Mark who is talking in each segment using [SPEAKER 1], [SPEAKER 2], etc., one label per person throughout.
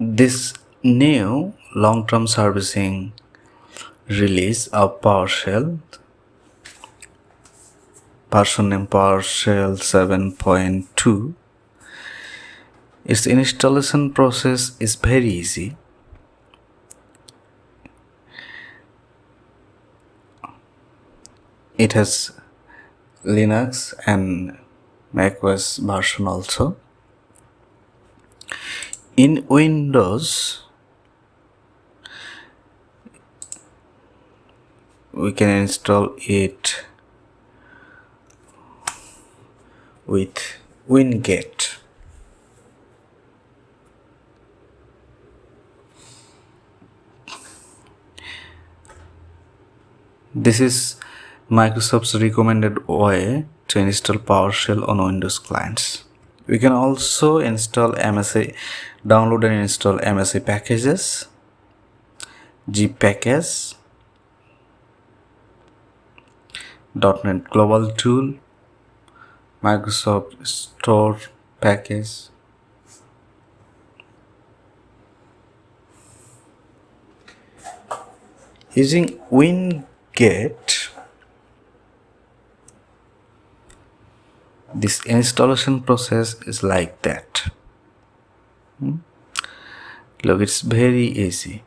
[SPEAKER 1] This new long-term servicing release of PowerShell, version name PowerShell 7.2, its installation process is very easy. It has Linux and macOS version also. In Windows, we can install it with Winget. This is Microsoft's recommended way to install PowerShell on Windows clients. We can also install download and install MSI packages, zip package, .NET Global Tool, Microsoft Store package. Using Winget, this installation process is like that. Look, it's very easy.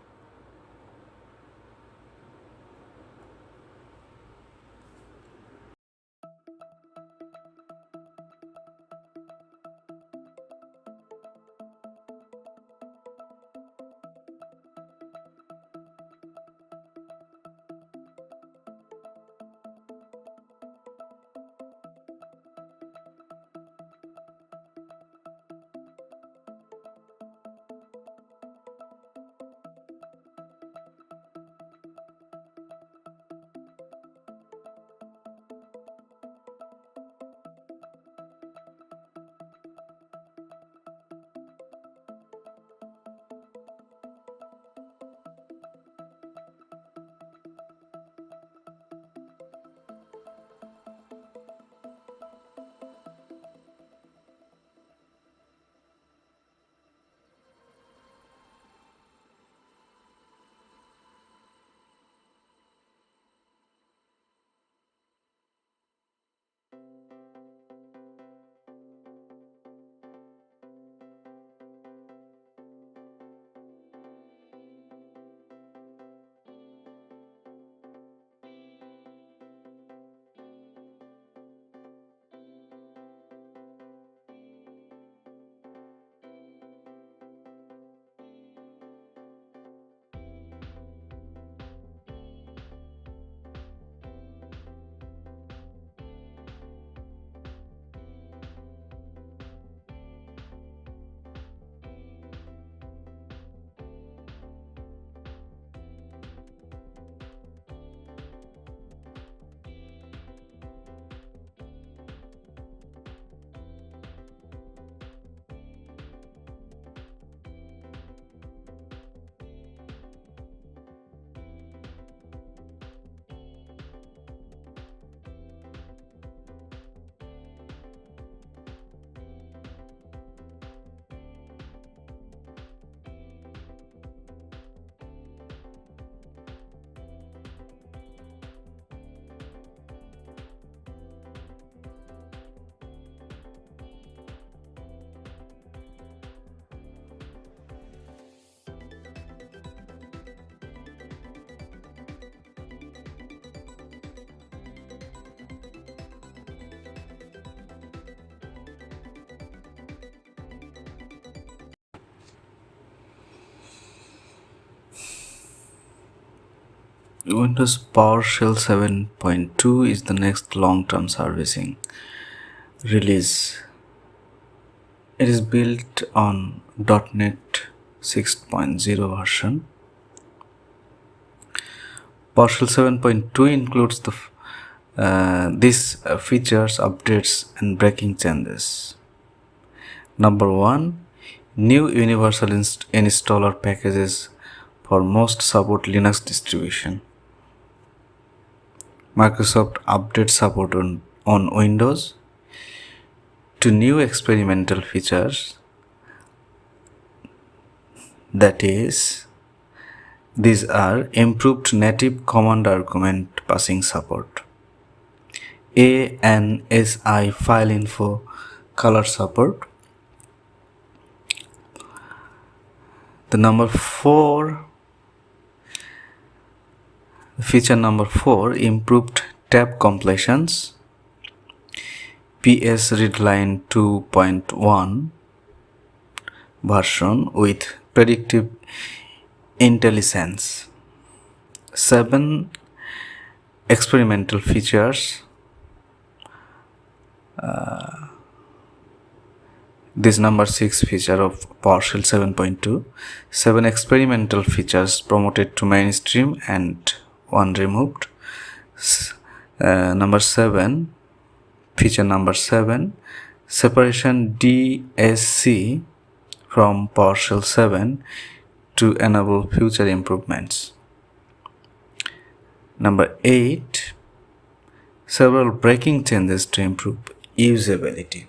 [SPEAKER 1] Windows PowerShell 7.2 is the next long-term servicing release. It is built on .NET 6.0 version. PowerShell 7.2 includes these features, updates, and breaking changes. Number 1, new universal installer packages for most support Linux distribution. Microsoft updates support on Windows to new experimental features. That is, these are improved native command argument passing support, ANSI file info color support. The feature number 4, improved tab completions, PS readline 2.1 version with predictive intelligence. 7 experimental features. This number 6 feature of PowerShell 7.2. 7 experimental features promoted to mainstream and 1 removed. Number 7, feature number 7, separation DSC from PowerShell 7 to enable future improvements. Number 8, several breaking changes to improve usability.